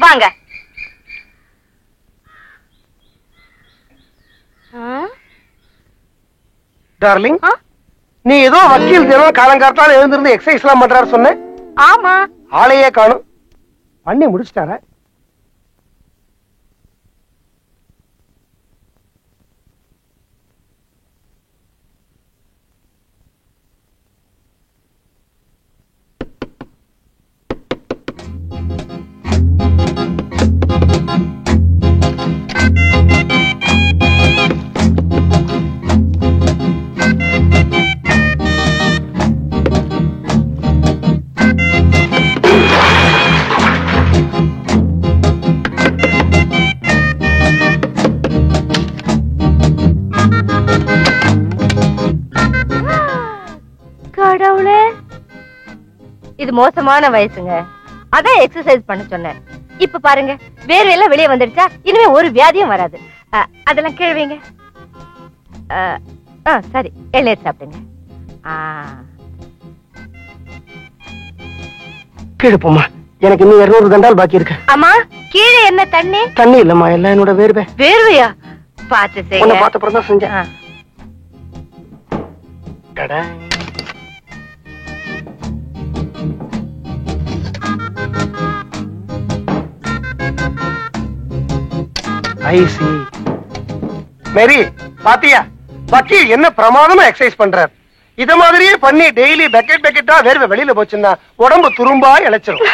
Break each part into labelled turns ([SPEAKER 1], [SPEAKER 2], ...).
[SPEAKER 1] வாங்க.
[SPEAKER 2] டார்லிங், நீ ஏதோ வக்கீல் தினம் காலங்காத்தால எழுந்திருந்து எக்ஸசைஸ் எல்லாம் பண்றாரு சொன்ன.
[SPEAKER 1] ஆமா.
[SPEAKER 2] ஆளையே காணும். பண்ணி முடிச்சிட்டாரா?
[SPEAKER 1] இது மோசமான வயசுங்க. அதான் எக்ஸசைஸ் பண்ண சொன்னேன். இப்ப பாருங்க, வேர்வையெல்லாம் வெளியே வந்துடுச்சா? இனிமே ஒரு வியாதியும் வராது. அதெல்லாம் கேள்விங்க. சரி, எல்லையர் சாப்பிடுங்க.
[SPEAKER 2] கீழே போமா, எனக்கு இன்னும் 200 தண்டால் பாக்கி இருக்கு.
[SPEAKER 1] அம்மா, கீழே என்ன தண்ணி?
[SPEAKER 2] தண்ணி இல்லம்மா, எல்லாம் என்னோட வேர்வை.
[SPEAKER 1] வேர்வையா? பார்த்து செய்ய.
[SPEAKER 2] உன்னை பார்த்த அப்புறம் தான் செஞ்சேன். மேரி, பாத்தியா வக்கீல் என்ன பிரமாதமா எக்ஸசைஸ் பண்றார். இத மாதிரியே பண்ணி டெய்லி பக்கெட் பக்கெட்டா வேர்வை வெளியில போச்சுன்னா உடம்பு துரும்பா இழைச்சிரும்.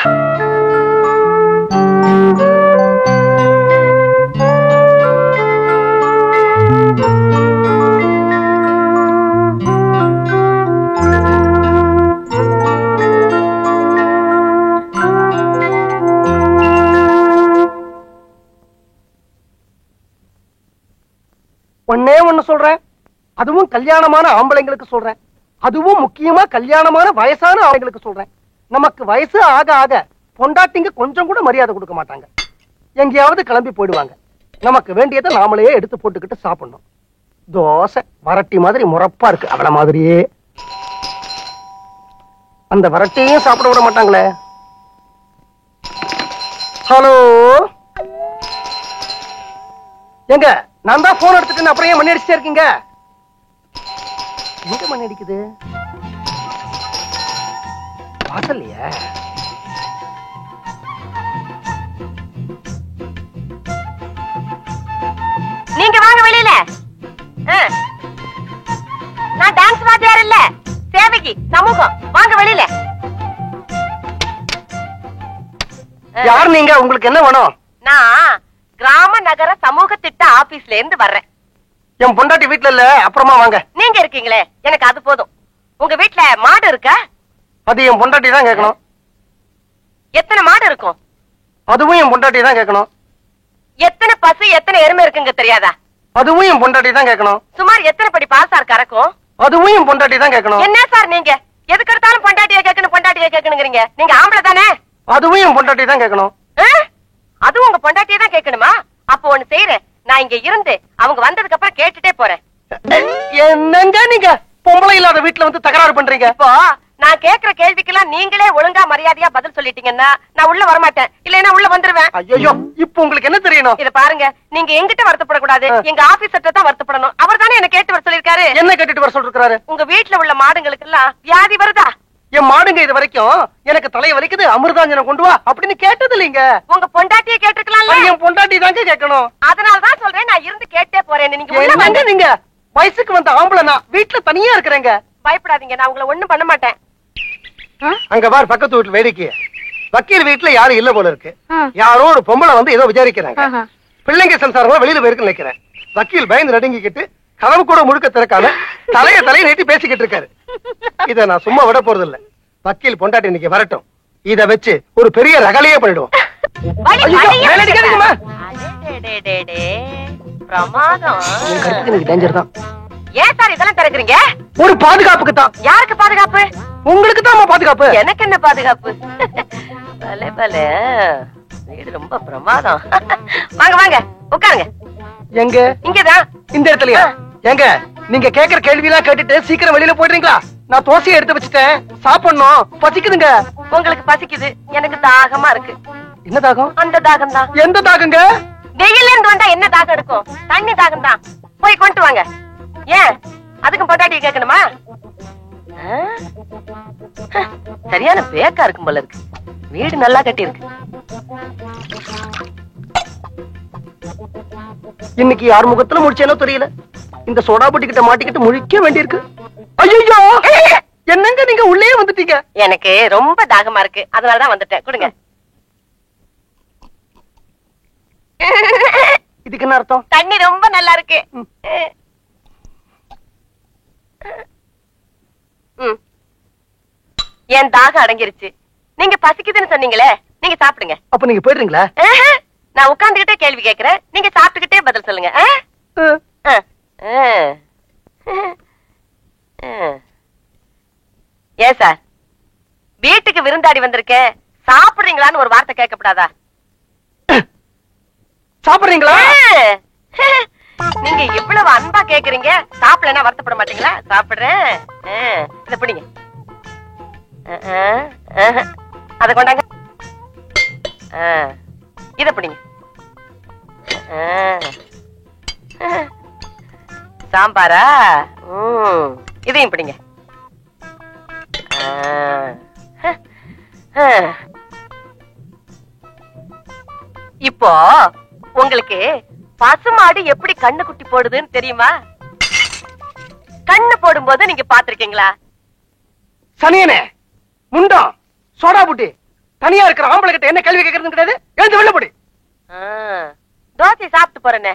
[SPEAKER 2] ஒன்னே ஒண்ணு சொல்றேன், அதுவும் கல்யாணமான ஆம்பளைங்களுக்கு சொல்றேன், அதுவும் முக்கியமா கல்யாணமான வயசான ஆம்பளைங்களுக்கு சொல்றேன். நமக்கு வயசு ஆக ஆக பொண்டாட்டிங்க கொஞ்சம் கூட மரியாதை கொடுக்க மாட்டாங்க. எங்கேயாவது கிளம்பி போயிடுவாங்க. நமக்கு வேண்டியதை நாமளே எடுத்து போட்டுக்கிட்டு சாப்பிடணும். தோசை வரட்டி மாதிரி முறப்பா இருக்கு, அவள மாதிரியே. அந்த வரட்டியும் சாப்பிட விட மாட்டாங்களே. ஹலோ, எங்க நான் தான் போன் எடுத்துட்டு அப்புறம் ஏன் மணி அடிச்சுட்டே இருக்கீங்க? எங்க மணி அடிக்குது? வாசல்லையா?
[SPEAKER 1] நீங்க வாங்க வெளியில. நான் டான்ஸ் வாத்தியார் இல்ல, சேவைக்கு சமூகம். வாங்க வெளியில.
[SPEAKER 2] யார் நீங்க? உங்களுக்கு என்ன வேணும்?
[SPEAKER 1] நான் கிராம நகர சமூக திட்ட ஆபீஸ்ல இருந்து வர்றேன்.
[SPEAKER 2] என் பொண்டாட்டி வீட்டுல இல்ல, அப்புறமா வாங்க.
[SPEAKER 1] நீங்க இருக்கீங்களே, எனக்கு அது போதும். உங்க வீட்டுல மாடு இருக்கா?
[SPEAKER 2] அது என் பொண்டாட்டி தான் கேட்கணும்.
[SPEAKER 1] எத்தனை மாடு இருக்கும்?
[SPEAKER 2] அதுவும் என் பொண்டாட்டி தான் கேட்கணும்.
[SPEAKER 1] எத்தனை பசு எத்தனை எருமை இருக்குங்க தெரியாதா?
[SPEAKER 2] அதுவும் என் பொண்டாட்டி தான் கேட்கணும்.
[SPEAKER 1] சுமார் எத்தனை படி பால் சார் கறக்கும்?
[SPEAKER 2] அதுவும் என் பொண்டாட்டி தான் கேட்கணும்.
[SPEAKER 1] என்ன சார் நீங்க எதுக்கு எடுத்தாலும் பொண்டாட்டியை கேட்கணும் பொண்டாட்டியை கேட்கணுங்கிறீங்க? நீங்க ஆம்பளை தானே?
[SPEAKER 2] அதுவும் என் பொண்டாட்டி தான் கேட்கணும்.
[SPEAKER 1] அதுவும் உங்க பொண்டாட்டியை தான் கேட்கணுமா? அப்போ ஒண்ணு செய்யறேன், நான் இங்க இருந்து அவங்க வந்ததுக்கு அப்புறம் கேட்டுட்டே போறேன்.
[SPEAKER 2] என்னங்க நீங்க பொம்பளை இல்லாத வீட்டுல வந்து தகராறு பண்றீங்க?
[SPEAKER 1] இப்போ நான் கேக்குற கேள்விக்கெல்லாம் நீங்களே ஒழுங்கா மரியாதையா பதில் சொல்லிட்டீங்கன்னா நான் உள்ள வரமாட்டேன், இல்லன்னா உள்ள வந்துருவேன்.
[SPEAKER 2] ஐயோ, இப்போ உங்களுக்கு என்ன தெரியணும்?
[SPEAKER 1] இத பாருங்க, நீங்க எங்கிட்ட வருத்தப்படக்கூடாது, எங்க ஆபீசர்ட்ட தான் வருத்தப்படணும். அவர் தானே என்ன கேட்டு வர சொல்லிருக்காரு.
[SPEAKER 2] என்ன கேட்டுட்டு வர சொல்லிருக்காரு?
[SPEAKER 1] உங்க வீட்டுல உள்ள மாடுங்களுக்கு எல்லாம் வியாதி வருதா?
[SPEAKER 2] என் மாடுங்க இது வரைக்கும் எனக்கு தலைய வலிக்குது, அமிர்தாஞ்சனம் கொண்டு வா அப்படின்னு கேட்டது இல்லைங்க.
[SPEAKER 1] உங்க பொண்டாட்டியை கேட்டிருக்கலாம்ல.
[SPEAKER 2] என் பொண்டாட்டி தாங்க கேட்கணும்.
[SPEAKER 1] அதனாலதான் சொல்றேன், நான் இருந்து கேட்டே போறேன். நீங்க உள்ள வாங்க.
[SPEAKER 2] நீங்க வயசுக்கு வந்த ஆம்பளை, நான் வீட்டுல தனியா இருக்கிறேங்க.
[SPEAKER 1] பயப்படாதீங்க, நான் உங்களை ஒண்ணும் பண்ண மாட்டேன்.
[SPEAKER 2] அங்க பார், பக்கத்து வீட்டுல வேடிக்கை. வக்கீல் வீட்டுல யாரும் இல்ல போல இருக்கு. யாரோ ஒரு பொம்பளை வந்து ஏதோ விசாரிக்கிறாங்க. பிள்ளைங்க சம்சாரமா வெளியில போயிருக்கு நினைக்கிறேன். வக்கீல் பயந்து நடுங்கிக்கிட்டு கதவு கூட முழுக்க திறக்காம தலையை நீட்டி பேசிக்கிட்டு இருக்காரு. இத நான் சும்மா விட போறது இல்ல. வக்கீல் பொண்டாட்டி இன்னைக்கு வரட்டும், இத வச்சு ஒரு பெரிய ரகலையே பண்ணிடுவோம்.
[SPEAKER 1] பிரமாதம்.
[SPEAKER 2] டேஞ்சர் தான்.
[SPEAKER 1] ஏன் சார் இதெல்லாம் திறக்கிறீங்க?
[SPEAKER 2] ஒரு பாதுகாப்புக்கு தான்.
[SPEAKER 1] யாருக்கு பாதுகாப்பு?
[SPEAKER 2] உங்களுக்கு தான் பாதுகாப்பு.
[SPEAKER 1] எனக்கு என்ன பாதுகாப்பு? பலே பலே, வீடு ரொம்ப பிரமாதம். வாங்க வாங்க உட்காருங்க.
[SPEAKER 2] எங்க?
[SPEAKER 1] இங்கதான்.
[SPEAKER 2] இந்த இடத்துலயா? எங்க நீங்க கேக்குற கேள்வி எல்லாம் கேட்டுட்டு சீக்கிரம் வெளியில போயிடுறீங்களா? நான் தோசையை எடுத்து வச்சுட்டேன், சாப்பிடணும், பசிக்குதுங்க.
[SPEAKER 1] உங்களுக்கு பசிக்குது, எனக்கு தாகமா இருக்கு.
[SPEAKER 2] என்ன தாகம்?
[SPEAKER 1] அந்த தாகம் தான்.
[SPEAKER 2] எந்த தாகங்க?
[SPEAKER 1] வெயில்ல இருந்து வந்தா என்ன தாகம் இருக்கும்? தண்ணி தாகம் தான். போய் கொண்டு வாங்க. ஏன் அதுக்கும் பொண்டாட்டி கேட்கணுமா? சரியான பேக்கா இருக்கும் போல இருக்கு. வீடு நல்லா கட்டி இருக்கு.
[SPEAKER 2] இன்னைக்கு யார் முகத்துல முடிச்சேனோ தெரியல. இந்த சோடா புட்டி கிட்ட மாட்டிக்கிட்டு முழிக்க வேண்டியிருக்கு. ஐயோ, என்னங்க நீங்க உள்ளே வந்துட்டீங்க?
[SPEAKER 1] எனக்கு ரொம்ப தாகமா இருக்கு, அதனாலதான் வந்துட்டேன். கொடுங்க.
[SPEAKER 2] இதுக்கு என்ன அர்த்தம்?
[SPEAKER 1] தண்ணி ரொம்ப நல்லா இருக்கு. என் தாகம் அடங்கிருச்சு. நீங்க பசிக்குதுன்னு சொன்னீங்களே, நீங்க சாப்பிடுங்க.
[SPEAKER 2] அப்ப நீங்க போயிடுறீங்களா?
[SPEAKER 1] நான் உட்கார்ந்துகிட்டே கேள்வி கேட்கிறேன், நீங்க சாப்பிட்டுக்கிட்டே பதில் சொல்லுங்க. ஏன் சார், வீட்டுக்கு விருந்தாடி வந்திருக்கேன், சாப்பிடுறீங்களான்னு ஒரு வார்த்தை கேட்கப்படாதா?
[SPEAKER 2] சாப்பிடுறீங்களா?
[SPEAKER 1] நீங்க இவ்வளவு அன்பா கேக்குறீங்க, சாப்பிடலன்னா வருத்தப்பட மாட்டீங்களா? சாப்பிடுறேன். இத பிடிங்க. அத கொண்டாங்க. இத பிடிங்க. சாம்பாரா? இதையும் பிடிங்க. இப்போ உங்களுக்கு பசுமாடு எப்படி கண்ணு குட்டி போடுதுன்னு தெரியுமா? கண்ணு போடும்போது நீங்க பாத்திருக்கீங்களா?
[SPEAKER 2] சனியனே, முண்டம், சோடா புட்டி, தனியா இருக்கிற ஆம்பளை கிட்ட என்ன கேள்வி கேட்கறது கிடையாது. எழுந்து வெளில போடி.
[SPEAKER 1] தோசை சாப்பிட்டு போறேனே.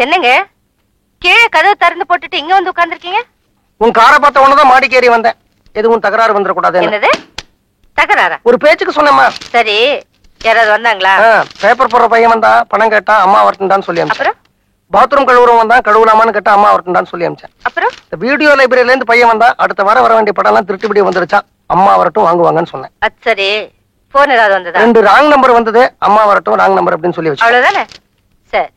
[SPEAKER 1] என்னங்க கீழே கதவு திறந்து போட்டுட்டு இங்க வந்து உட்கார்ந்துருக்கீங்க?
[SPEAKER 2] உன் காரை பார்த்த உடனே மாடிக்கு ஏறி வந்தேன். எதுவும் தகராறு வந்துடக்கூடாது.
[SPEAKER 1] என்னது தகராறா?
[SPEAKER 2] ஒரு பேச்சுக்கு சொன்னேம்மா.
[SPEAKER 1] சரி, யாராவது வந்தாங்களா?
[SPEAKER 2] பேப்பர் போடுற பையன் வந்தா, பணம் கேட்டா அம்மா வரட்டும்டான்னு சொல்லி அனுப்பிச்சேன்.
[SPEAKER 1] அப்புறம்
[SPEAKER 2] பாத்ரூம் கழுவுறவன் வந்தா, கழுவலாமான்னு கேட்டா அம்மா வரட்டும்டான்னு சொல்லி அனுப்பிச்சேன்.
[SPEAKER 1] அப்புறம்
[SPEAKER 2] இந்த வீடியோ லைப்ரரியில இருந்து பையன் வந்தா, அடுத்த வாரம் வர வேண்டிய படம் எல்லாம் திருட்டு வீடியோ வந்துருச்சா, அம்மா வரட்டும் வாங்குவாங்கன்னு சொன்னேன்.
[SPEAKER 1] சரி, போன் ஏதாவது வந்ததா?
[SPEAKER 2] 2 ராங் நம்பர் வந்தது. அம்மா வரட்டும் ராங் நம்பர் அப்படின்னு சொல்லி வச்சு.
[SPEAKER 1] அவ்வளவுதானே? சரி,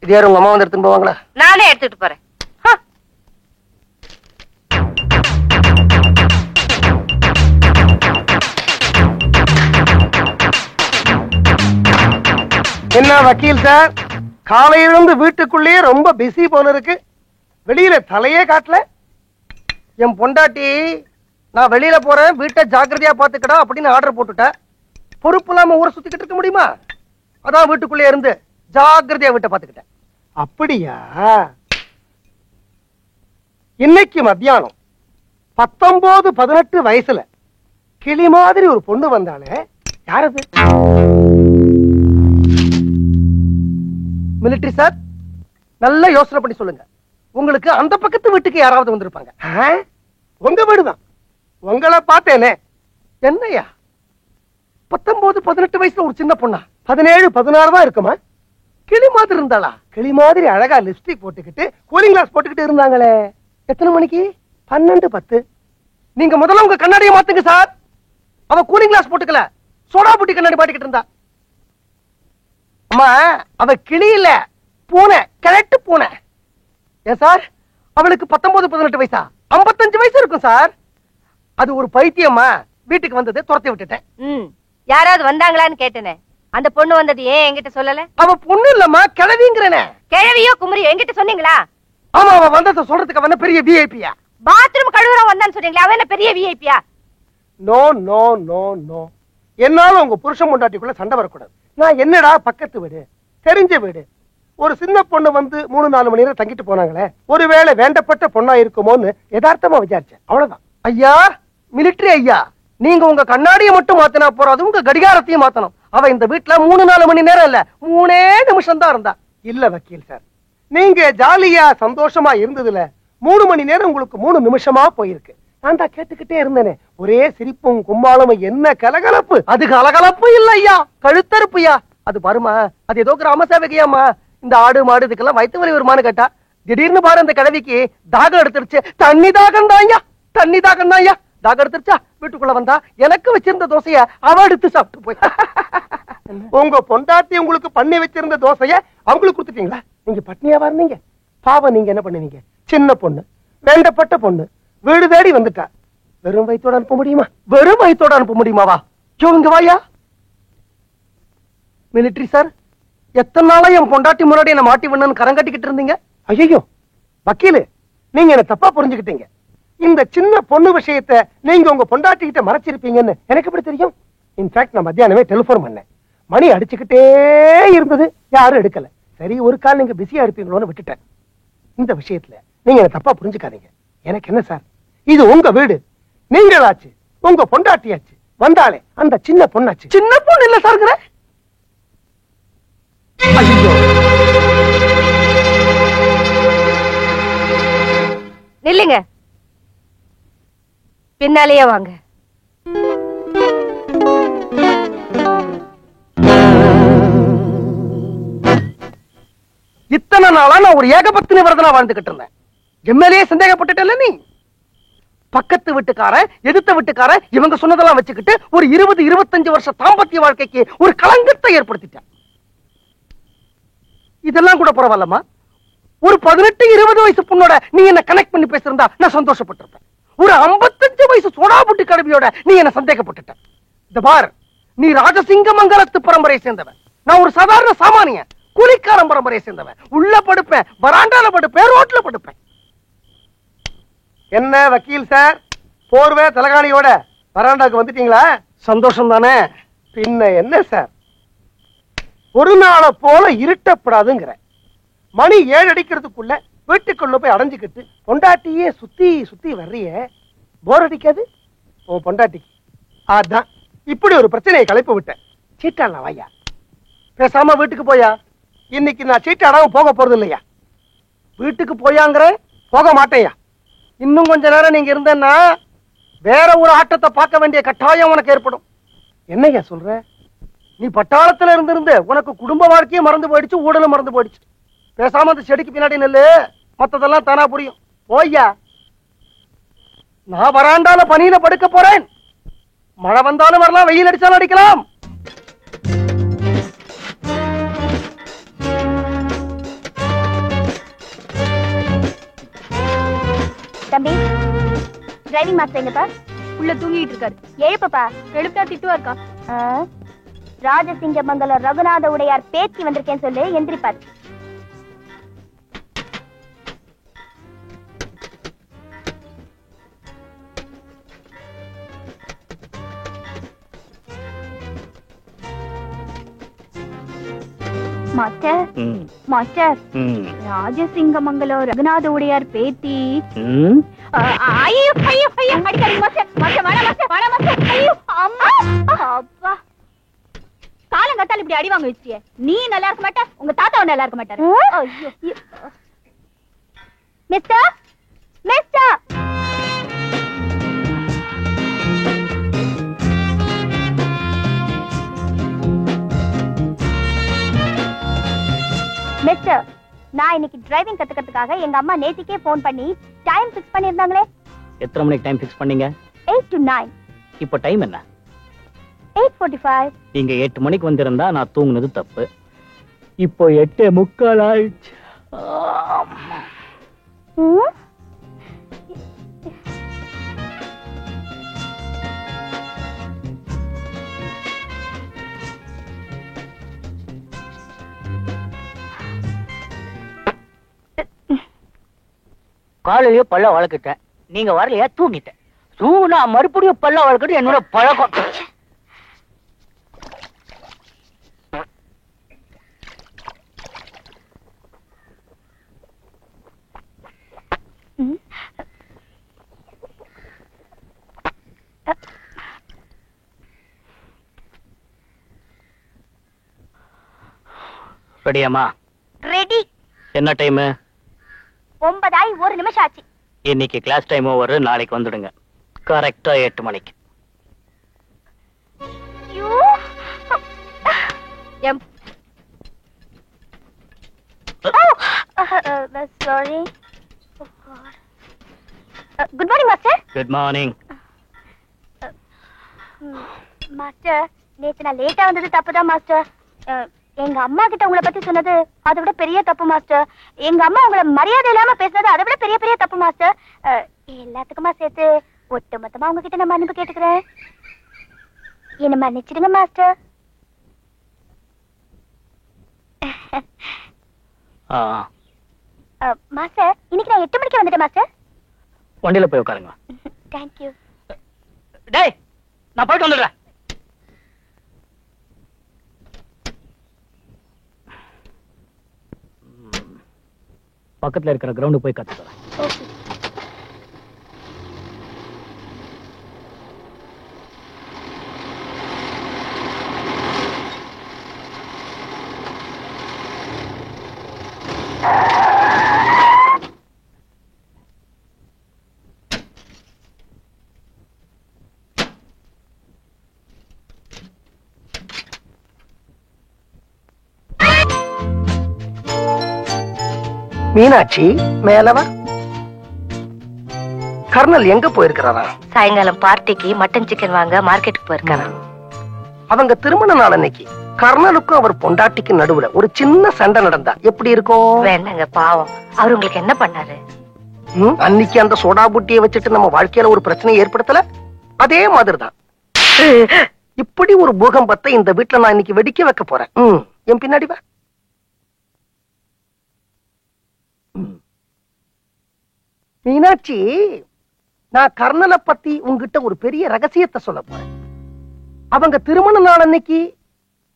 [SPEAKER 2] இது யாரும் உங்க அம்மா வந்து எடுத்துட்டு போவாங்களா?
[SPEAKER 1] நானே எடுத்துட்டு போறேன்.
[SPEAKER 2] என்ன வக்கீல் சார், காலையிலிருந்து வீட்டுக்குள்ளேயே ரொம்ப பிஸி போல இருக்கு. வெளியில தலையே காட்டல. என் பொண்டாட்டி நான் வெளியில போறேன், வீட்டை ஜாக்கிரதையா பாத்துக்கடா அப்படின்னு ஆர்டர் போட்டுட்டேன். பொறுப்பு இல்லாம ஊரை சுத்திக்கிட்டு இருக்க முடியுமா? அதான் வீட்டுக்குள்ளே இருந்து ஜாக்கிரதையா வீட்டை பாத்துக்கிட்டேன். அப்படியா? இன்னைக்கு மத்தியானம் 19-18 வயசுல கிளி மாதிரி ஒரு பொண்ணு வந்தாலே, யாரது? மிலிட்டரி சார், நல்லா யோசனை பண்ணி சொல்லுங்க. உங்களுக்கு அந்த பக்கத்து வீட்டுக்கு யாராவது வந்திருப்பாங்க. உங்க வீடுதான். உங்களை பார்த்தேனே. என்னையா 19-18 வயசுல ஒரு சின்ன பொண்ணா? 17-16 தான் இருக்குமா? கிளி மாதிரி இருந்தாளா? கிளி மாதிரி அழகா லிப்ஸ்டிக் போட்டுக்கிட்டு கூலிங் கிளாஸ் போட்டுக்கிட்டு இருந்தாங்களே. எத்தனை மணிக்கு? 12-10. நீங்க முதல்ல உங்க கண்ணாடியை மாத்துங்க சார். அவ கூலிங் கிளாஸ் போட்டுக்கல, சோடா புட்டி கண்ணாடி மாட்டிக்கிட்டு இருந்தா. அம்மா, அவ கிளி இல்ல, பூனை, கிழட்டு பூனை. ஏன் சார், அவளுக்கு 19-18 வயசா? 55 வயசு இருக்கும் சார். அது ஒரு பைத்தியம்மா. வீட்டுக்கு வந்தது, துரத்தி விட்டுட்டேன்.
[SPEAKER 1] யாராவது வந்தாங்களான்னு கேட்டேனே. அந்த பொண்ணு வந்தது ஏன் என்கிட்ட சொல்லல?
[SPEAKER 2] அவ பொண்ணு இல்லம்மா, கிழவிங்கிறனே.
[SPEAKER 1] கிழவியோ குமரியோ என்கிட்ட சொன்னீங்களா?
[SPEAKER 2] ஆமா, அவ வந்தத சொல்றதுக்கு அவன பெரிய விஐபியா?
[SPEAKER 1] பாத்ரூம் கழுவுற வந்தான்னு சொல்றீங்களா? அவன் என்ன பெரிய விஐபியா?
[SPEAKER 2] No no no no. என்னால உங்க புருஷன் பொண்டாட்டிக்குள்ள சண்டை வரக்கூடாது. நான் என்னடா பக்கத்து வீடு, தெரிஞ்ச வீடு, ஒரு சின்ன பொண்ணு வந்து 3-4 மணி நேரம் தங்கிட்டு போனாங்களே, ஒருவேளை வேண்டப்பட்ட பொண்ணா இருக்குமோன்னு யதார்த்தமா விசாரிச்சேன். அவ்வளவுதான். ஐயா, மிலிட்டரி ஐயா, நீங்க உங்க கண்ணாடியை மட்டும் மாத்தினா போறாது, உங்க கடிகாரத்தையும் மாத்தணும். அவ இந்த வீட்டுல 3-4 மணி நேரம் இல்ல, 3 நிமிஷம் தான் இருந்தா. இல்ல வக்கீல் சார், நீங்க ஜாலியா சந்தோஷமா இருந்ததுல 3 மணி நேரம் உங்களுக்கு 3 நிமிஷமா போயிருக்கு. நான் தான் கேட்டுக்கிட்டே இருந்தேனே, ஒரே சிரிப்பும் கும்மாளம். என்ன கலகலப்பு! அது கலகலப்பு இல்ல ஐயா, கழுத்தறுப்புயா. அது பாருமா, அது ஏதோ கிராம சேவகையாமா. இந்த ஆடு மாடு இதுக்கெல்லாம் வயிற்று வலி வருமானு கேட்டா, திடீர்னு பாரு அந்த கிழவிக்கு தாகம் எடுத்துருச்சு. தண்ணி தாகம் தான் ஐயா, தண்ணி தாகம் தான் ஐயா. தாகம் எடுத்துருச்சா, வீட்டுக்குள்ள வந்தா எனக்கு வச்சிருந்த தோசைய அவ எடுத்து சாப்பிட்டு போய். உங்க பொண்டாட்டி உங்களுக்கு பண்ணி வச்சிருந்த தோசைய அவங்களுக்கு கொடுத்துட்டீங்களா? நீங்க பட்னியாவா இருந்தீங்க? பாவம் நீங்க என்ன பண்ணுவீங்க? சின்ன பொண்ணு, வேண்டப்பட்ட பொண்ணு, வீடு தேடி வந்துட்டா. வெறும் வயித்தோட அனுப்ப முடியுமா? வெறும் வயித்தோட அனுப்ப முடியுமாவா? இங்க வாயா. மிலிட்டரி சார், எத்தனை நாளா என் பொண்டாட்டி முன்னாடி என்ன மாட்டி விடணும்னு கரம் கட்டிக்கிட்டு இருந்தீங்க? ஐயோ வக்கீலு, நீங்க என்ன தப்பா புரிஞ்சுக்கிட்டீங்க. இந்த சின்ன பொண்ணு விஷயத்தை நீங்க உங்க பொண்டாட்டி கிட்ட மறைச்சிருப்பீங்கன்னு எனக்கு எப்படி தெரியும்? இன்ஃபேக்ட் நான் மத்தியானமே டெலிபோன் பண்ணேன். மணி அடிச்சுக்கிட்டே இருந்தது, யாரும் எடுக்கல. சரி, ஒரு கால் நீங்க பிஸியா இருப்பீங்களோன்னு விட்டுட்டேன். இந்த விஷயத்துல நீங்க என்ன தப்பா புரிஞ்சுக்காதீங்க. எனக்கு என்ன சார், இது உங்க வீடு, நீங்களாச்சு, உங்க பொண்டாட்டியாச்சு, வந்தாலே அந்த சின்ன பொண்ணாச்சு. சின்ன பொண்ணு இல்ல சார்ங்கிற.
[SPEAKER 1] நில்லுங்க, பின்னாலேயே வாங்க.
[SPEAKER 2] இத்தனை நாளா நான் ஒரு ஏகபத்தினி விரதனா வாழ்ந்துகிட்டு இருந்தேன். எம்எல்ஏ சந்தேகப்பட்டுட்டல நீ. பக்கத்து வீட்டுக்காரன், எதிர்த்த வீட்டுக்காரன் இவங்க சொன்னதெல்லாம் வச்சுக்கிட்டு ஒரு 20-25 வருஷ தாம்பத்திய வாழ்க்கைக்கு ஒரு களங்கத்தை ஏற்படுத்திட்டேன். இதெல்லாம் கூட பரவாயில்லமா, ஒரு 18-20 வயசு பொண்ணோட நீ என்ன கனெக்ட் பண்ணி பேசிருந்தா நான் சந்தோஷப்பட்டிருப்பேன். ஒரு 55 வயசு சோடாபுட்டி கடவியோட நீ என்ன சந்தேகப்பட்டுட்ட. இந்த பார், நீ ராஜசிங்க மங்கலத்து பரம்பரையை சேர்ந்தவன், நான் ஒரு சாதாரண சாமானியன், கூலிக்காரன் பரம்பரையை சேர்ந்தவன். உள்ள படுப்பேன், வராண்டால படுப்பேன், ரோட்ல படுப்பேன். என்ன வக்கீல் சார், போர்வை தலகாணியோட வராண்டாக்கு வந்துட்டீங்களா? சந்தோஷம் தானே. பின்ன என்ன சார், ஒரு நாளை போல இருட்டப்படாதுங்கிற. மணி 7 அடிக்கிறதுக்குள்ள வீட்டுக்குள்ள போய் அடைஞ்சுக்கிட்டு பொண்டாட்டியே சுத்தி சுத்தி வர்றிய, போர் அடிக்காது உன் பொண்டாட்டிக்கு? அதான் இப்படி ஒரு பிரச்சனையை கலைப்பு விட்டேன். சீட்டாடலாம் வாயா, பேசாம வீட்டுக்கு போயா. இன்னைக்கு நான் சீட்டாடாம போக போறது இல்லையா. வீட்டுக்கு போயாங்கிற, போக மாட்டேயா. இன்னும் கொஞ்ச நேரம் நீங்க இருந்தேன்னா வேற ஒரு ஆட்டத்தை பார்க்க வேண்டிய கட்டாயம் உனக்கு ஏற்படும். என்னையா சொல்ற? நீ பட்டாளத்துல இருந்திருந்து உனக்கு குடும்ப வாழ்க்கையே மறந்து போயிடுச்சு, ஊடலும் மறந்து போயிடுச்சு. பேசாம அந்த செடிக்கு பின்னாடி நெல்லு, மத்ததெல்லாம் தானா புரியும். போய்யா. நான் வராண்டால பனியில படுக்க போறேன். மழை வந்தாலும் வரலாம், வெயில் அடிச்சாலும் அடிக்கலாம்.
[SPEAKER 3] தம்பி, டிரைவிங் மாஸ்டர் எங்கப்பா? உள்ள தூங்கிட்டு இருக்காரு. எழுப்பப்பா. எழுப்பா திட்டுவா இருக்கா. ராஜசிங்கமங்கலம் ரகுநாத உடையார் பேத்தி வந்திருக்கேன்னு சொல்லு, எந்திரிப்பார். மாஸ்டர், மாஸ்டர், ராஜசிங்கமங்கலம் ரகுநாத உடையார் பேத்தி. ஐயோ ஐயோ ஐயோ, அடிக்காதீங்க மாஸ்டர். மாஸ்டர் வேணாம் மாஸ்டர், வேணாம் மாஸ்டர். ஐயோ அம்மா, அப்பா, காலங்கத்தால இப்படி அடி வாங்க வச்சியே. நீ நல்லா இருக்க மாட்ட, உங்க தாத்தாவும் நல்லா இருக்க மாட்டாரு. ஐயோ மிஸ்டர், மிஸ்டர், மிஸ்டர், நான் இன்னைக்கு டிரைவிங் கத்துக்கிறதுக்காக எங்க அம்மா நேத்திக்கே போன் பண்ணி டைம் ஃபிக்ஸ் பண்ணிருந்தாங்களே.
[SPEAKER 4] எத்தனை மணிக்கு டைம் ஃபிக்ஸ் பண்ணீங்க?
[SPEAKER 3] 8 to 9.
[SPEAKER 4] இப்போ டைம் என்ன?
[SPEAKER 3] 8:45.
[SPEAKER 4] நீங்க 8 மணிக்கு வந்திருந்தா நான் தூங்குனது தப்பு. இப்போ 8:45 ஆயிடுச்சு. காலையிலேயே பல்ல வளர்க்கிட்டேன், நீங்க வரலையா? தூங்கிட்டேன். தூங்குனா மறுபடியும் பல்ல வளர்க்கட்டு என்னோட பழக்கம். ரெடியாமா?
[SPEAKER 3] ரெடி.
[SPEAKER 4] என்ன டைம்?
[SPEAKER 3] 9:01 நிமிஷம் ஆச்சு.
[SPEAKER 4] இன்னைக்கு கிளாஸ் டைம் ஓவர், நாளைக்கு வந்துடுங்க கரெக்டா 8 மணிக்கு.
[SPEAKER 3] Sorry. Good morning master.
[SPEAKER 4] Good morning.
[SPEAKER 3] Master, நேத்து நான் லேட்டா வந்தது தப்புதான் மாஸ்டர். எங்க அம்மா கிட்ட உங்களை பத்தி சொன்னது அதை விட பெரிய தப்பு மாஸ்டர். எங்க அம்மா உங்களை மரியாதை இல்லாம பேசுனது அதை விட பெரிய பெரிய தப்பு மாஸ்டர். எல்லாத்துக்குமா சேர்த்து ஒட்டு மொத்தமா உங்ககிட்ட நான் மன்னிப்பு கேட்டுக்கிறேன். என்ன மன்னிச்சிடுங்க மாஸ்டர். மாஸ்டர், இன்னைக்கு நான் 8 மணிக்கு வந்துட்டேன் மாஸ்டர்.
[SPEAKER 4] வண்டியில போய் உட்காருங்க.
[SPEAKER 3] தேங்க்யூ.
[SPEAKER 4] டேய், நான் போயிட்டு வந்துடுறேன். பக்கத்துல இருக்கிற கிரவுண்டு போய் கத்துக்கிறேன்.
[SPEAKER 3] ஓகே.
[SPEAKER 2] மீனாட்சி மேலவா. கர்னல் எங்க போயிருக்கிறாரா?
[SPEAKER 1] சாயங்காலம் பார்ட்டிக்கு மட்டன் சிக்கன் வாங்க மார்க்கெட்டுக்கு போயிருக்காரா.
[SPEAKER 2] அவங்க திருமண நாள் அன்னைக்கு கர்னலுக்கும் அவர் பொண்டாட்டிக்கு நடுவுல ஒரு சின்ன சண்டை நடந்தா எப்படி இருக்கும்?
[SPEAKER 1] வேண்டாங்க, பாவம். அவர் உங்களுக்கு என்ன பண்ணாரு?
[SPEAKER 2] அன்னைக்கு அந்த சோடா புட்டியை வச்சுட்டு நம்ம வாழ்க்கையில ஒரு பிரச்சனை ஏற்படுத்தல, அதே மாதிரிதான் இப்படி ஒரு பூகம்பத்தை இந்த வீட்டுல நான் இன்னைக்கு வெடிக்க வைக்க போறேன். என் பின்னாடி வா. மீனாட்சி, நான் கர்னலை பத்தி உங்ககிட்ட ஒரு பெரிய ரகசியத்தை சொல்ல போறேன். அவங்க திருமண நாள் அன்னைக்கு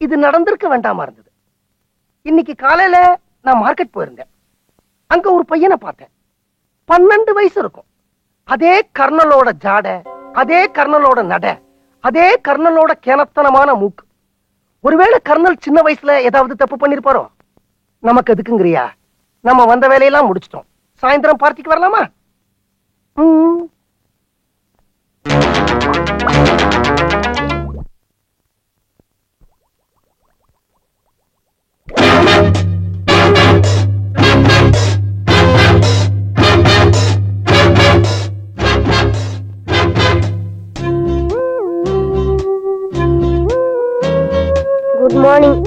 [SPEAKER 2] இது நடந்திருக்க வேண்டாமா இருந்தது. இன்னைக்கு காலையில நான் மார்க்கெட் போயிருந்தேன். அங்க ஒரு பையனை பார்த்தேன். 12 வயசு இருக்கும். அதே கர்னலோட ஜாட, அதே கர்னலோட நட, அதே கர்னலோட கேனத்தனமான மூக்கு. ஒருவேளை கர்னல் சின்ன வயசுல ஏதாவது தப்பு பண்ணிருப்பாரோ? நமக்கு எதுக்குங்கிறியா? நம்ம வந்த வேலையெல்லாம் முடிச்சிட்டோம். சாயந்தரம் பார்ட்டிக்கு வரலாமா?
[SPEAKER 3] Good morning.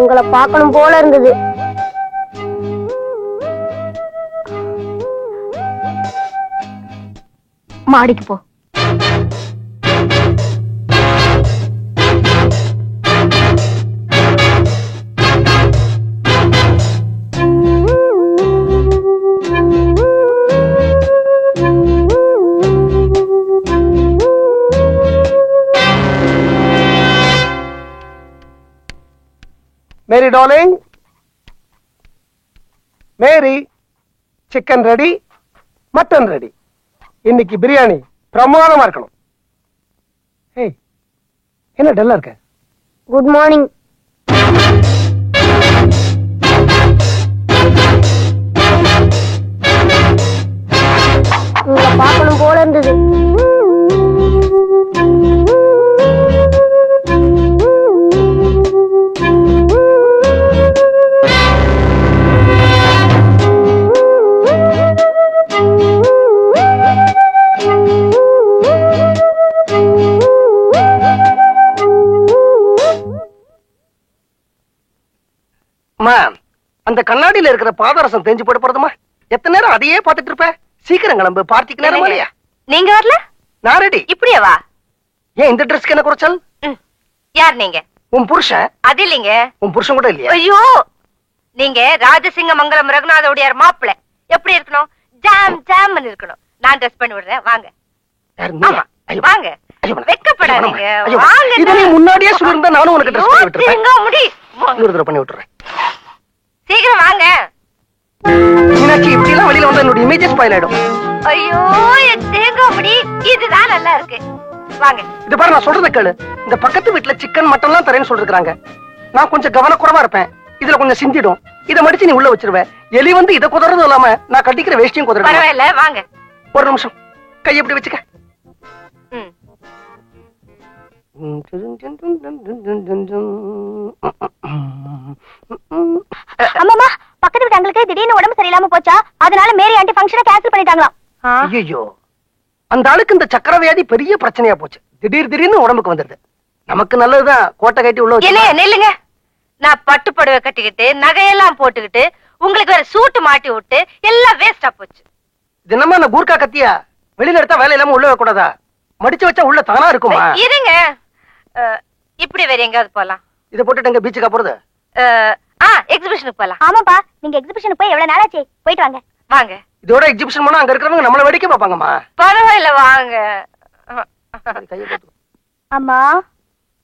[SPEAKER 3] உங்களை பார்க்கணும் போல இருந்தது.
[SPEAKER 1] மாடிக்கு போ.
[SPEAKER 2] மேரி டார்லிங், மேரி, சிக்கன் ரெடி, மட்டன் ரெடி. இன்னைக்கு பிரியாணி பிரமாதமா இருக்கணும். ஏய், என்ன டல்லா இருக்க?
[SPEAKER 3] Good morning. உங்களை பார்க்கணும் போல இருந்தது.
[SPEAKER 2] அந்த கண்ணாடியில இருக்கிற பாதரசம் தேஞ்சு போட போறதுமா? எத்தனை நேரம் அதையே பார்த்துட்டு இருப்ப? சீக்கிரம் கிளம்பு, பார்ட்டிக்கு நேரம் இல்லையா?
[SPEAKER 1] நீங்க வரல?
[SPEAKER 2] நான் ரெடி.
[SPEAKER 1] இப்படியே வா.
[SPEAKER 2] ஏன் இந்த ட்ரெஸ்க்கு என்ன குறைச்சல்?
[SPEAKER 1] யார் நீங்க?
[SPEAKER 2] உன் புருஷன்.
[SPEAKER 1] அது இல்லைங்க.
[SPEAKER 2] உன் புருஷன் கூட இல்லையா?
[SPEAKER 1] ஐயோ, நீங்க ராஜசிங்க மங்கலம் ரகுநாத உடையார் மாப்பிள்ளை. எப்படி இருக்கணும்? ஜாம் ஜாம் இருக்கணும். நான் ட்ரெஸ் பண்ணி விடுறேன், வாங்க. வாங்க, வெக்கப்படாதீங்க. வாங்க.
[SPEAKER 2] இத நீ முன்னாடியே சொல்லிருந்தா நானும் உனக்கு ட்ரெஸ் பண்ணி விட்டுறேன்.
[SPEAKER 1] முடி
[SPEAKER 2] இன்னொரு தடவை பண்ணி விட்டுறேன்.
[SPEAKER 1] சீக்கிரம் வாங்க.
[SPEAKER 2] மீனாட்சி, இப்படி எல்லாம் வெளியில வந்தா என்னோட இமேஜ் ஸ்பாயில் ஆயிடும்.
[SPEAKER 1] ஐயோ, தேங்காய் முடி, இதுதான் நல்லா இருக்கு. வாங்க.
[SPEAKER 2] இது பாரு, நான் சொல்றத கேளு. இந்த பக்கத்து வீட்டுல சிக்கன் மட்டன் எல்லாம் தரேன்னு சொல்லிருக்காங்க. நான் கொஞ்சம் கவனக்குறைவா இருப்பேன். இதுல கொஞ்சம் சிந்திடும். இதை மடிச்சு நீ உள்ள வச்சிருவ. எலி வந்து இதை குதறதும் இல்லாம நான் கட்டிக்கிற வேஷ்டியும் குதற.
[SPEAKER 1] பரவாயில்ல, வாங்க.
[SPEAKER 2] ஒரு நிமிஷம், கையை எப்படி வச்சுக்க.
[SPEAKER 3] அம்மா, பக்கத்து வீட்டு அங்களுக்கு திடீர்னு உடம்பு சரியில்லாம போச்சா, அதனால மேரி ஆண்டி ஃபங்க்ஷனை கேன்சல் பண்ணிட்டாங்களாம்.
[SPEAKER 2] ஐயோ, அந்த ஆளுக்கு இந்த சக்கர வியாதி பெரிய பிரச்சனையா போச்சு. திடீர்னு உடம்புக்கு வந்துருது. நமக்கு நல்லதுதான் கோட்டை கட்டி உள்ள
[SPEAKER 1] நில்லுங்க. நான் பட்டு புடவை கட்டிக்கிட்டு நகையெல்லாம் போட்டுக்கிட்டு உங்களுக்கு வேற சூட்டு மாட்டி விட்டு எல்லாம் வேஸ்டா போச்சு.
[SPEAKER 2] தினமா அந்த கூர்க்கா கத்தியா வெளியில எடுத்தா வேலை இல்லாம உள்ள வைக்க கூடாதா? மடிச்சு வச்சா உள்ள தானா இருக்குமா?
[SPEAKER 1] இருங்க, இப்படி வேற எங்காவது போலாம்.
[SPEAKER 2] இதை போட்டுட்டு எங்க பீச்சுக்கா போறது?
[SPEAKER 1] எக்ஸிபிஷனுக்கு போலாம்.
[SPEAKER 3] ஆமாப்பா, நீங்க எக்ஸிபிஷனுக்கு போய் எவ்வளவு நாளாச்சு? போயிட்டு வாங்க.
[SPEAKER 1] வாங்க.
[SPEAKER 2] இதோட எக்ஸிபிஷன் போனா அங்க இருக்கிறவங்க நம்மள வேடிக்கை பார்ப்பாங்கம்மா.
[SPEAKER 1] பரவாயில்ல, வாங்க.
[SPEAKER 3] அம்மா,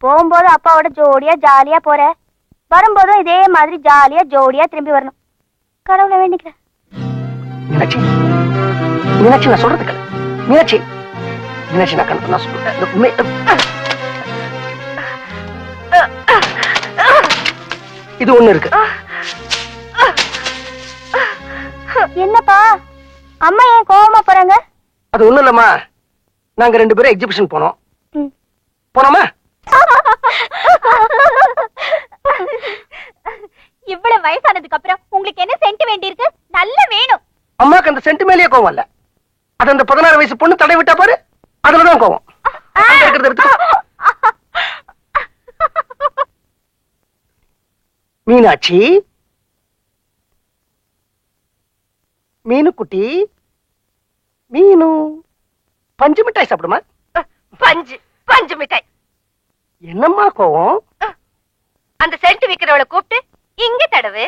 [SPEAKER 3] போகும்போது அப்பாவோட ஜோடியா ஜாலியா போற, வரும்போதும் இதே மாதிரி ஜாலியா ஜோடியா திரும்பி வரணும். கடவுளை வேண்டிக்கிறேன்.
[SPEAKER 2] மீனாட்சி, மீனாட்சி நான் சொல்றது கேளு. மீனாட்சி, மீனாட்சி நான் கணக்கு நான் சொல்றேன். இது ஒண்ணு இருக்கு.
[SPEAKER 3] என்னப்பா அம்மா ஏன் கோவமா போறாங்க?
[SPEAKER 2] அது ஒண்ணு இல்லம்மா, நாங்க 2 பேரும் எக்ஸிபிஷன் போனோம். போனோமா?
[SPEAKER 3] இவ்வளவு வயசானதுக்கு அப்புறம் உங்களுக்கு என்ன சென்ட் வேண்டி இருக்கு? நல்ல வேணும்.
[SPEAKER 2] அம்மாக்கு அந்த சென்ட் மேலேயே கோவம் இல்ல. அது அந்த 16 வயசு பொண்ணு தடை விட்டா பாரு, அதுலதான் கோவம். மீனாட்சி, மீனு குட்டி, மீனு பஞ்சு மிட்டாய் சாப்பிடுமா?
[SPEAKER 1] பஞ்சு மிட்டாய்.
[SPEAKER 2] என்னம்மா கோவம்?
[SPEAKER 1] அந்த சென்ட் விக்கிறவளை கூப்பிட்டு இங்க தடவு,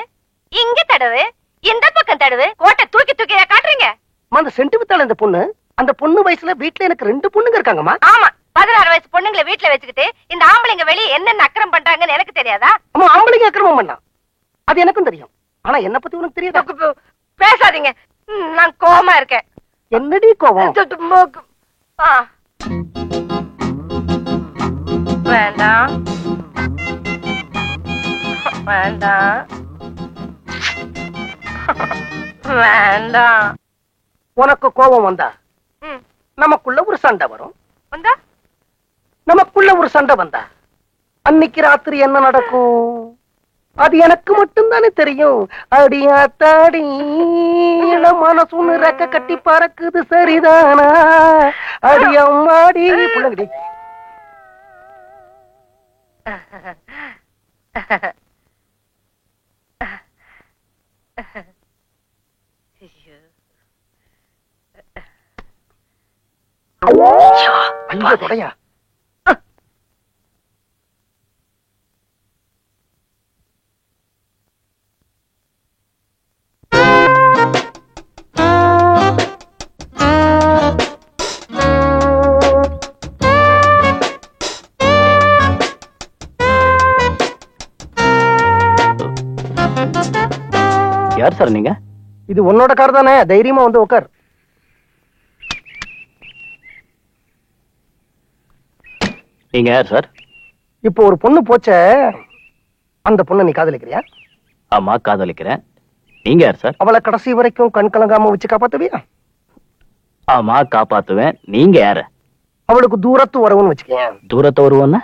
[SPEAKER 1] இங்க தடவு, இந்த பக்கம் தடவு, கோட்டை தூக்கி தூக்கி காட்டுறீங்க.
[SPEAKER 2] அந்த சென்ட் வித்தால இந்த பொண்ணு, அந்த பொண்ணு வயசுல வீட்டுல எனக்கு 2 பொண்ணுங்க இருக்காங்கம்மா.
[SPEAKER 1] ஆமா, 16 வயசு பொண்ணுங்களை வீட்டுல வச்சுக்கிட்டு இந்த ஆம்பளைங்க வெளியே என்னென்ன அக்கிரம் பண்றாங்கன்னு எனக்கு தெரியாதா?
[SPEAKER 2] அம்மா, ஆம்பளைங்க அக்கிரமம் பண்ணலாம், அது எனக்கும் தெரியும். ஆனா என்ன பத்தி உனக்கு தெரியாதா?
[SPEAKER 1] பேசாதீங்க, நான் கோவமா இருக்கேன்.
[SPEAKER 2] என்னடி கோவம்?
[SPEAKER 1] வேண்டாம் வேண்டாம் வேண்டாம்.
[SPEAKER 2] உனக்கு கோபம் வந்தா நமக்குள்ள ஒரு சண்டை வரும்.
[SPEAKER 1] வந்தா
[SPEAKER 2] நமக்குள்ள ஒரு சண்டை வந்தா அன்னைக்கு ராத்திரி என்ன நடக்கும் அது எனக்கு மட்டும்தானே தெரியும். அடியாத்தாடி மனசு ரெக்க கட்டி பறக்குது சரிதானா? அடியம்மாடி பிள்ளைங்கடி. ஐயோ தொடையா.
[SPEAKER 4] யார் சார் நீங்க?
[SPEAKER 2] இது உன்னோட கார் தானே, தைரியமா வந்து உட்கார்.
[SPEAKER 4] நீங்க யார் சார்?
[SPEAKER 2] இப்போ ஒரு பொண்ணு போச்ச, அந்த பொண்ணு நீ காதலிக்கிறியா?
[SPEAKER 4] ஆமா, காதலிக்கிறேன். நீங்க யார் சார்?
[SPEAKER 2] அவளை கடைசி வரைக்கும் கண் கலங்காம வச்சு காப்பாத்துவியா?
[SPEAKER 4] ஆமா, காப்பாத்துவேன். நீங்க யாரு?
[SPEAKER 2] அவளுக்கு தூரத்து உறவுன்னு வச்சுக்கேன்.
[SPEAKER 4] தூரத்து வருவோன்னா?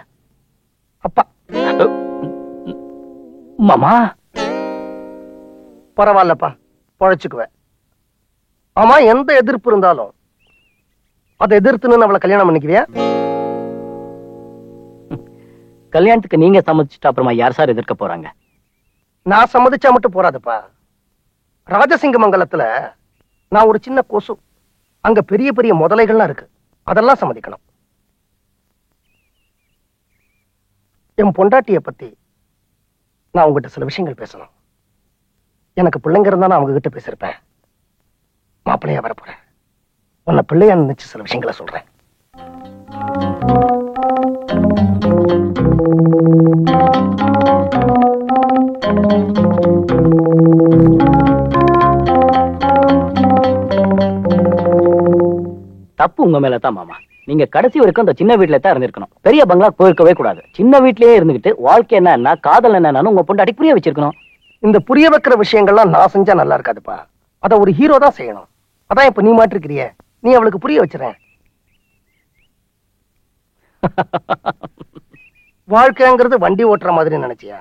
[SPEAKER 2] அப்பா.
[SPEAKER 4] மாமா.
[SPEAKER 2] பரவாயில்லப்பா, பொழைச்சுக்குவேன். ஆமா, எந்த எதிர்ப்பு இருந்தாலும் அதை எதிர்த்துன்னு அவளை கல்யாணம் பண்ணிக்குவியா?
[SPEAKER 4] கல்யாணத்துக்கு நீங்க சம்மதிச்சுட்டு அப்புறமா யார் சார் எதிர்க்க போறாங்க?
[SPEAKER 2] நான் சம்மதிச்சா மட்டும் போறாதுப்பா. ராஜசிங்கமங்கலத்துல நான் ஒரு சின்ன கொசு, அங்க பெரிய பெரிய முதலைகள்லாம் இருக்கு, அதெல்லாம் சம்மதிக்கணும். என் பொண்டாட்டிய பத்தி நான் உங்ககிட்ட சில விஷயங்கள் பேசணும். எனக்கு பிள்ளைங்க இருந்தா நான் அவங்க கிட்ட பேசிருப்பேன். மாப்பிள்ளையா வரப்போறேன், உன்னை பிள்ளையா நினைச்சு சில விஷயங்களை சொல்றேன்.
[SPEAKER 4] தப்பு உங்க மேலதான் மாமா. நீங்க கடைசி வரைக்கும் அந்த சின்ன வீட்டுல தான் இருந்திருக்கணும். பெரிய பங்களா போயிருக்கவே கூடாது. சின்ன வீட்லயே இருந்துகிட்டு வாழ்க்கை என்ன, காதல் என்ன உங்க பொண்டாட்டி புரிய வச்சிருக்கணும்.
[SPEAKER 2] இந்த புரிய வைக்கிற விஷயங்கள்லாம் நான் செஞ்சா நல்லா இருக்காதுப்பா. அத ஒரு ஹீரோ தான் செய்யணும். அதான் இப்ப நீ மாட்டிருக்கிறிய, நீ அவளுக்கு புரிய வச்சிடறேன். வாழ்க்கைங்கிறது வண்டி ஓட்டுற மாதிரி நினைச்சியா?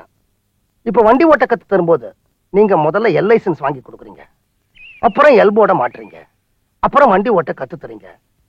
[SPEAKER 2] இப்ப வண்டி ஓட்ட கத்து தரும்போது நீங்க முதல்ல லைசன்ஸ் வாங்கி கொடுக்குறீங்க, அப்புறம் எல்போர்ட மாட்டுறீங்க, அப்புறம் வண்டி ஓட்ட கத்து தரீங்க.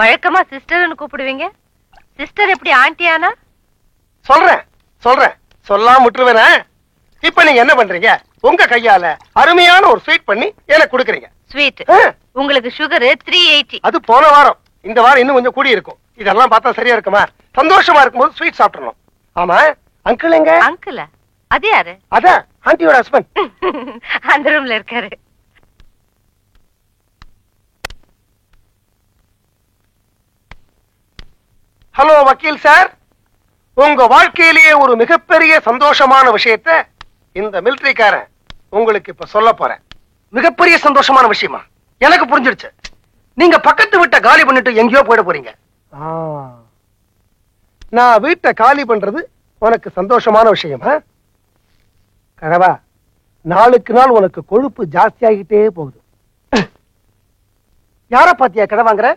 [SPEAKER 1] வழக்கமா சிஸ்டர்னு கூப்பிடுவீங்க, சிஸ்டர் எப்படி ஆண்டி ஆனா?
[SPEAKER 2] சொல்றேன் சொல்றேன், சொல்லாம விட்டுருவேனா? இப்ப நீங்க என்ன பண்றீங்க? உங்க கையால அருமையான ஒரு ஸ்வீட் பண்ணி எனக்கு கொடுக்குறீங்க.
[SPEAKER 1] ஸ்வீட்? உங்களுக்கு சுகர் 380.
[SPEAKER 2] அது போன வாரம். இந்த வாரம் இன்னும் கொஞ்சம் கூடி இருக்கும். இதெல்லாம் பார்த்தா சரியா இருக்குமா? சந்தோஷமா இருக்கும்போது ஸ்வீட் சாப்பிடணும். ஆமா, அங்கிள் எங்க?
[SPEAKER 1] அங்கிளா? அது யாரு?
[SPEAKER 2] அதான் ஆண்டியோட ஹஸ்பண்ட்.
[SPEAKER 1] அந்த ரூம்ல இருக்காரு.
[SPEAKER 2] ஹலோ வக்கீல் சார், உங்க வாழ்க்கையிலேயே ஒரு மிகப்பெரிய சந்தோஷமான விஷயத்தை இந்த மிலிட்டரிக்காரன் உங்களுக்கு இப்ப சொல்ல போறேன். மிகப்பெரிய சந்தோஷமான விஷயமா? எனக்கு புரிஞ்சிடுச்சு. நீங்க பக்கத்து வீட்டை காலி பண்ணிட்டு எங்கேயோ போயிட போறீங்க. நான் வீட்டை காலி பண்றது உனக்கு சந்தோஷமான விஷயமா? கழவா, நாளுக்கு நாள் உனக்கு கொழுப்பு ஜாஸ்தியாகிட்டே போகுது. யார பாத்தியா கிடவாங்கிற?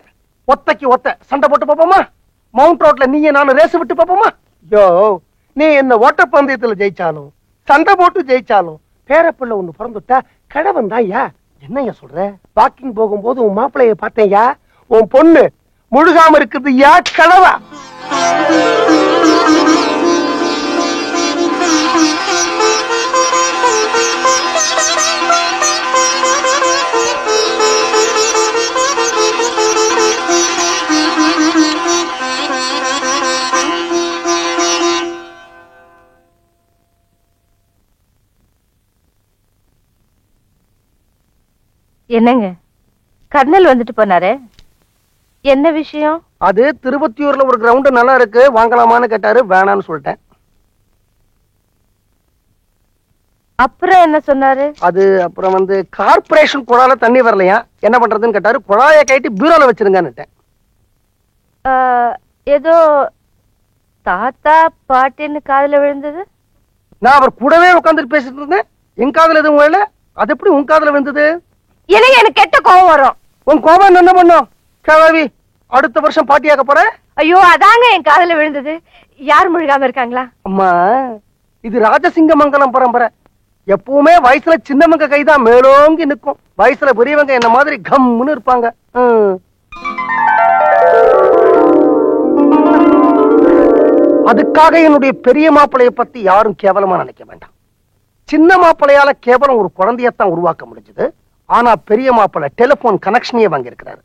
[SPEAKER 2] ஒத்தைக்கு ஒத்த சண்டை போட்டு பாப்போமா? மவுண்ட் ரோட்ல நீயே நானும் ரேஸ் விட்டு பாப்போமா? யோ, நீ என்ன ஓட்டப்பந்தயத்துல ஜெயிச்சாலும் சண்டை போட்டு ஜெயிச்சாலும் பேரப்பிள்ளை ஒண்ணு பிறந்துட்டா கிழவன் தான். யா என்னையா சொல்ற? வாக்கிங் போகும்போது உன் மாப்பிள்ளைய பார்த்தேயா, உன் பொண்ணு முழுகாம இருக்குது. யா கிழவா,
[SPEAKER 1] என்னங்க கர்னல் வந்துட்டு போனாரு? என்ன விஷயம்?
[SPEAKER 2] அது திருவத்தியூர்ல ஒரு கிரவுண்ட் நல்லா இருக்கு, வாங்கலாமான்னு கேட்டாரு. வேணான்னு சொல்லிட்டேன்.
[SPEAKER 1] அப்புறம் என்ன சொன்னாரு?
[SPEAKER 2] அது அப்புறம் கார்பரேஷன் குழால தண்ணி வரலையா, என்ன பண்றதுன்னு கேட்டாரு. குழாய கைட்டி பீரோல வச்சிருங்கன்னுட்டேன்.
[SPEAKER 1] ஏதோ தாத்தா பாட்டின்னு காதுல விழுந்தது.
[SPEAKER 2] நான் அவர் கூடவே உட்கார்ந்து பேசிட்டு இருந்தேன். என் காதுல எதுவும் விழல. அது எப்படி உன் காதுல விழுந்தது?
[SPEAKER 1] எனக்கு கெட்ட கோபம் வரும்.
[SPEAKER 2] உன் கோபம் என்ன பண்ணும் கிழவி? அடுத்த வருஷம் பாட்டியாக்க போற?
[SPEAKER 1] ஐயோ, அதாங்க என் காதுல விழுந்தது. யார் முழுகாம இருக்காங்களா?
[SPEAKER 2] அம்மா, இது ராஜசிங்கமங்கலம் பரம்பரை. எப்பவுமே வயசுல சின்னவங்க கைதான் மேலோங்கி நிற்கும். வயசுல பெரியவங்க என்ன மாதிரி கம்முன்னு இருப்பாங்க. அதுக்காக என்னுடைய பெரிய மாப்பிளைய பத்தி யாரும் கேவலமா நினைக்க வேண்டாம். சின்ன மாப்பிளையால கேவலம் ஒரு குழந்தையத்தான் உருவாக்க முடிஞ்சது. ஆனா பெரிய மாப்பிள்ளை டெலிபோன் கனெக்ஷனையே வாங்கி இருக்கிறாரு.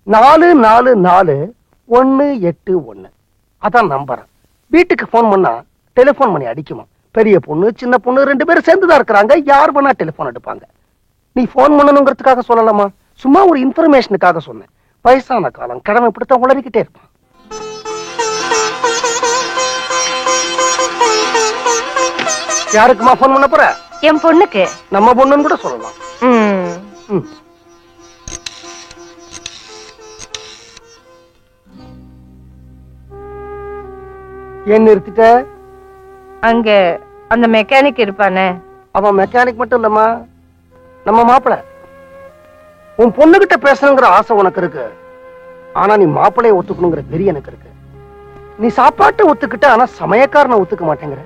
[SPEAKER 2] 444181 அதான் நம்பர். வீட்டுக்கு போன் பண்ணா டெலிபோன் மணி அடிக்குமா? பெரிய பொண்ணு சின்ன பொண்ணு 2 பேரும் சேர்ந்துதான் இருக்கிறாங்க. யார் வேணா டெலிபோன் எடுப்பாங்க. நீ போன் பண்ணணுங்கிறதுக்காக சொல்லலாமா? சும்மா ஒரு இன்ஃபர்மேஷனுக்காக சொன்னேன். வயசான காலம், கடமை இப்படித்தான் உளறிக்கிட்டே இருப்பான். யாருக்குமா போன் பண்ண போற?
[SPEAKER 1] என் பொண்ணுக்கு.
[SPEAKER 2] நம்ம பொண்ணுன்னு கூட சொல்லலாம். ஏன் நிறுத்திட்ட?
[SPEAKER 1] அங்க அந்த மெக்கானிக் இருப்பானே.
[SPEAKER 2] அவன் மெக்கானிக் மட்டும் இல்லம்மா, நம்ம மாப்பிள. உன் பொண்ணுகிட்ட பேசணுங்கிற ஆசை உனக்கு இருக்கு. ஆனா நீ மாப்பிளைய ஒத்துக்கணுங்கிற வெறி எனக்கு இருக்கு. நீ சாப்பாட்டை ஒத்துக்கிட்ட, ஆனா சமயக்காரனை ஒத்துக்க மாட்டேங்கிற.